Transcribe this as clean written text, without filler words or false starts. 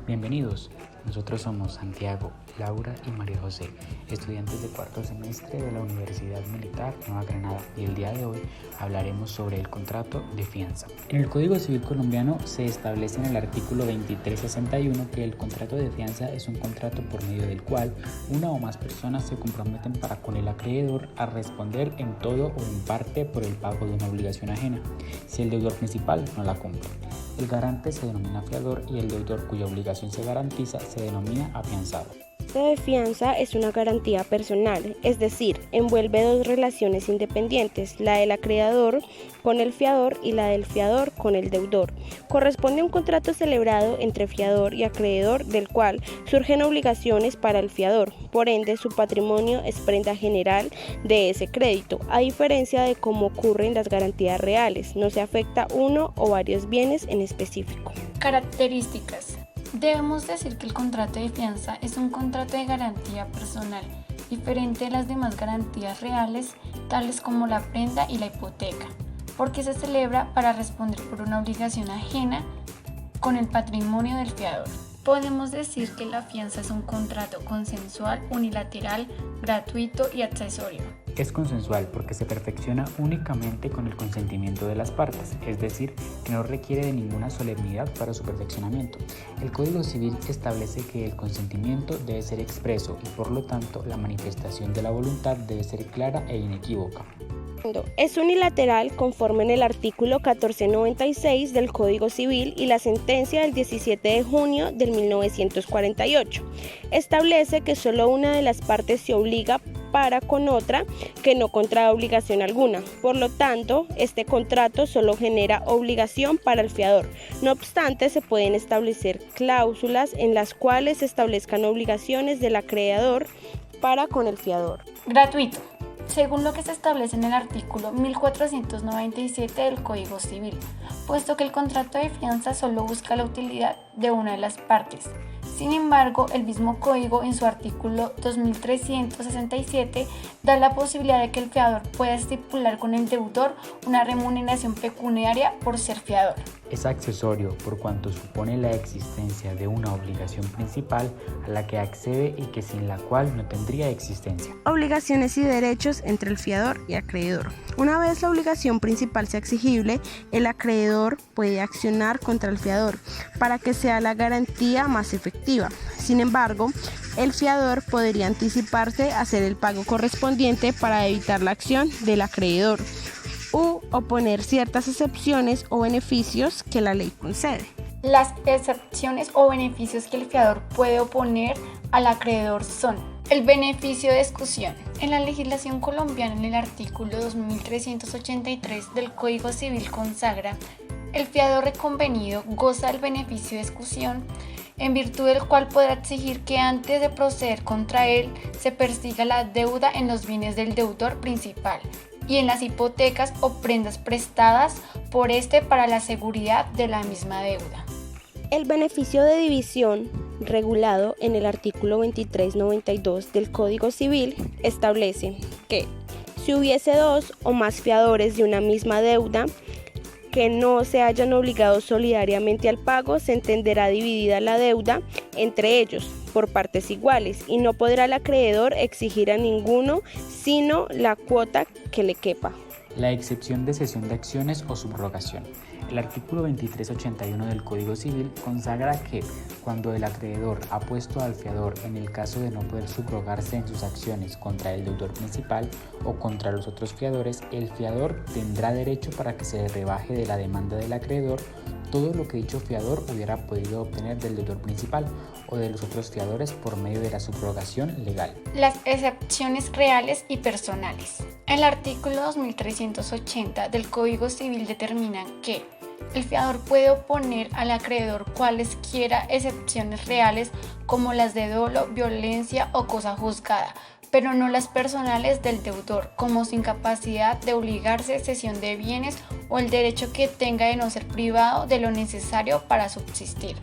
Bienvenidos, nosotros somos Santiago, Laura y María José, estudiantes de cuarto semestre de la Universidad Militar Nueva Granada, y el día de hoy hablaremos sobre el contrato de fianza. En el Código Civil colombiano se establece en el artículo 2361 que el contrato de fianza es un contrato por medio del cual una o más personas se comprometen para con el acreedor a responder en todo o en parte por el pago de una obligación ajena, si el deudor principal no la cumple. El garante se denomina fiador y el deudor cuya obligación se garantiza se denomina afianzado. El contrato de fianza es una garantía personal, es decir, envuelve dos relaciones independientes, la del acreedor con el fiador y la del fiador con el deudor. Corresponde a un contrato celebrado entre fiador y acreedor del cual surgen obligaciones para el fiador, por ende su patrimonio es prenda general de ese crédito, a diferencia de cómo ocurren las garantías reales, no se afecta uno o varios bienes en específico. Características. Debemos decir que el contrato de fianza es un contrato de garantía personal, diferente de las demás garantías reales, tales como la prenda y la hipoteca, porque se celebra para responder por una obligación ajena con el patrimonio del fiador. Podemos decir que la fianza es un contrato consensual, unilateral, gratuito y accesorio. Es consensual porque se perfecciona únicamente con el consentimiento de las partes, es decir, que no requiere de ninguna solemnidad para su perfeccionamiento. El Código Civil establece que el consentimiento debe ser expreso y por lo tanto la manifestación de la voluntad debe ser clara e inequívoca. Es unilateral conforme en el artículo 1496 del Código Civil y la sentencia del 17 de junio del 1948. Establece que solo una de las partes se obliga para con otra que no contrae obligación alguna. Por lo tanto, este contrato solo genera obligación para el fiador. No obstante, se pueden establecer cláusulas en las cuales se establezcan obligaciones del acreedor para con el fiador. Gratuito. Según lo que se establece en el artículo 1497 del Código Civil, puesto que el contrato de fianza solo busca la utilidad de una de las partes. Sin embargo, el mismo código en su artículo 2367 da la posibilidad de que el fiador pueda estipular con el deudor una remuneración pecuniaria por ser fiador. Es accesorio por cuanto supone la existencia de una obligación principal a la que accede y que sin la cual no tendría existencia. Obligaciones y derechos entre el fiador y acreedor. Una vez la obligación principal sea exigible, el acreedor puede accionar contra el fiador para que sea la garantía más efectiva. Sin embargo, el fiador podría anticiparse a hacer el pago correspondiente para evitar la acción del acreedor u oponer ciertas excepciones o beneficios que la ley concede. Las excepciones o beneficios que el fiador puede oponer al acreedor son: el beneficio de excusión. En la legislación colombiana, en el artículo 2383 del Código Civil consagra: el fiador reconvenido goza del beneficio de excusión, en virtud del cual podrá exigir que antes de proceder contra él se persiga la deuda en los bienes del deudor principal y en las hipotecas o prendas prestadas por este para la seguridad de la misma deuda. El beneficio de división, regulado en el artículo 2392 del Código Civil, establece que si hubiese dos o más fiadores de una misma deuda que no se hayan obligado solidariamente al pago, se entenderá dividida la deuda entre ellos por partes iguales y no podrá el acreedor exigir a ninguno sino la cuota que le quepa. La excepción de cesión de acciones o subrogación. El artículo 2381 del Código Civil consagra que cuando el acreedor ha puesto al fiador en el caso de no poder subrogarse en sus acciones contra el deudor principal o contra los otros fiadores, el fiador tendrá derecho para que se le rebaje de la demanda del acreedor todo lo que dicho fiador hubiera podido obtener del deudor principal o de los otros fiadores por medio de la subrogación legal. Las excepciones reales y personales. El artículo 2380 del Código Civil determina que el fiador puede oponer al acreedor cualesquiera excepciones reales como las de dolo, violencia o cosa juzgada, pero no las personales del deudor, como su incapacidad de obligarse, cesión de bienes o el derecho que tenga de no ser privado de lo necesario para subsistir.